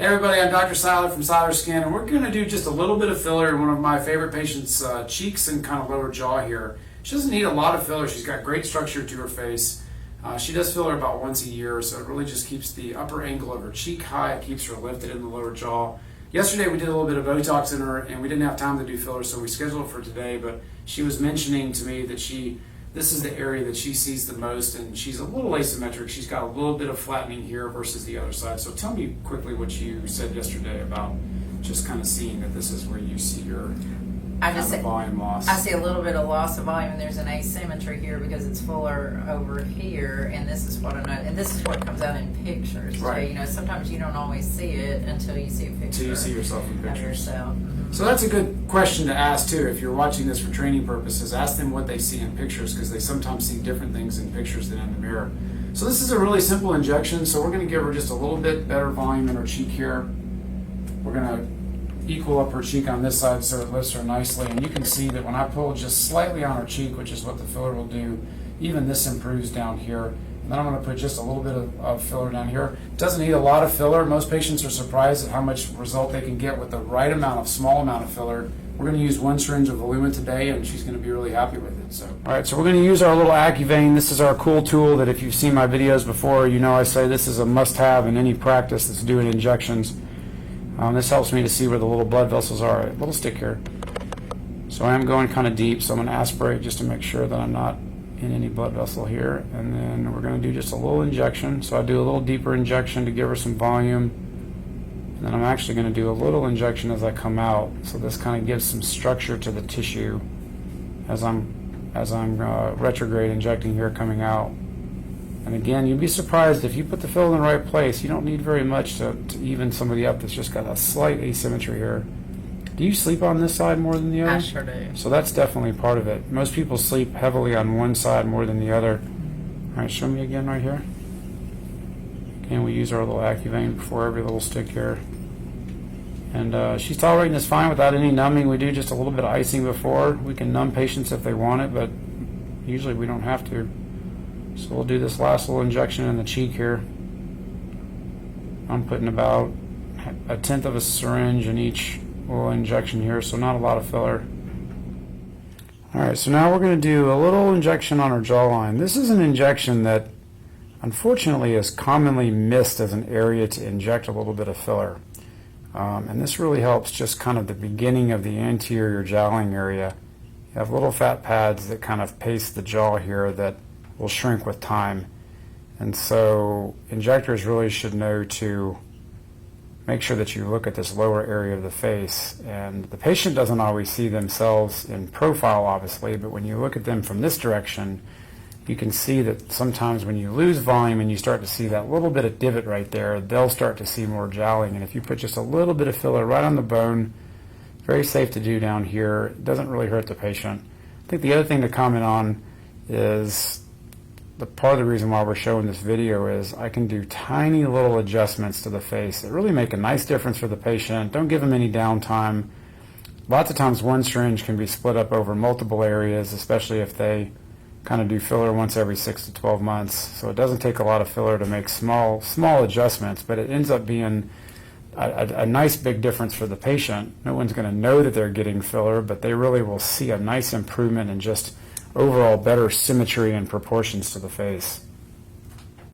Hey everybody, I'm Dr. Seiler from Seiler Skin, and we're going to do just a little bit of filler in one of my favorite patients' cheeks and kind of lower jaw here. She doesn't need a lot of filler. She's got great structure to her face. She does filler about once a year, so it really just keeps the upper angle of her cheek high. It keeps her lifted in the lower jaw. Yesterday we did a little bit of Botox in her, and we didn't have time to do filler, so we scheduled it for today, but she was mentioning to me that this is the area that she sees the most, and she's a little asymmetric. She's got a little bit of flattening here versus the other side. So tell me quickly what you said yesterday about just kind of seeing that this is where you see your volume loss. I see a little bit of loss of volume, and there's an asymmetry here because it's fuller over here, and this is what I know, and this is what comes out in pictures. Right. So, you know, sometimes you don't always see it until you see a picture. Until you see yourself in Of pictures. yourself. So that's a good question to ask too. If you're watching this for training purposes, ask them what they see in pictures, because they sometimes see different things in pictures than in the mirror. So this is a really simple injection. So we're going to give her just a little bit better volume in her cheek here. We're going to equal up her cheek on this side so it lifts her nicely. And you can see that when I pull just slightly on her cheek, which is what the filler will do, even this improves down here. And then I'm going to put just a little bit of filler down here. It doesn't need a lot of filler. Most patients are surprised at how much result they can get with the right amount of small amount of filler. We're going to use 1 syringe of VOLUMA today, and she's going to be really happy with it. So, all right, so we're going to use our little AccuVein. This is our cool tool that if you've seen my videos before, you know I say this is a must-have in any practice that's doing injections. This helps me to see where the little blood vessels are. A little stick here. So I am going kind of deep, so I'm going to aspirate just to make sure that I'm not in any blood vessel here, and then we're going to do just a little injection. So I do a little deeper injection to give her some volume, and then I'm actually going to do a little injection as I come out, so this kind of gives some structure to the tissue as I'm retrograde injecting here coming out. And again, you'd be surprised if you put the fill in the right place. You don't need very much to even somebody up that's just got a slight asymmetry here. Do you sleep on this side more than the other? I sure do. So that's definitely part of it. Most people sleep heavily on one side more than the other. All right, show me again right here. Again, we use our little AccuVein before every little stick here. And she's tolerating this fine without any numbing. We do just a little bit of icing before. We can numb patients if they want it, but usually we don't have to. So we'll do this last little injection in the cheek here. I'm putting about 1/10 of a syringe in each little injection here, so not a lot of filler. Alright, so now we're going to do a little injection on her jawline. This is an injection that unfortunately is commonly missed as an area to inject a little bit of filler. And this really helps just kind of the beginning of the anterior jowling area. You have little fat pads that kind of paste the jaw here that will shrink with time. And so injectors really should know to make sure that you look at this lower area of the face. And the patient doesn't always see themselves in profile, obviously, but when you look at them from this direction, you can see that sometimes when you lose volume and you start to see that little bit of divot right there, they'll start to see more jowling. And if you put just a little bit of filler right on the bone, very safe to do down here, it doesn't really hurt the patient. I think the other thing to comment on is the part of the reason why we're showing this video is I can do tiny little adjustments to the face that really make a nice difference for the patient. Don't give them any downtime. Lots of times 1 syringe can be split up over multiple areas, especially if they kind of do filler once every 6 to 12 months. So it doesn't take a lot of filler to make small adjustments, but it ends up being a nice big difference for the patient. No one's going to know that they're getting filler, but they really will see a nice improvement in just overall better symmetry and proportions to the face.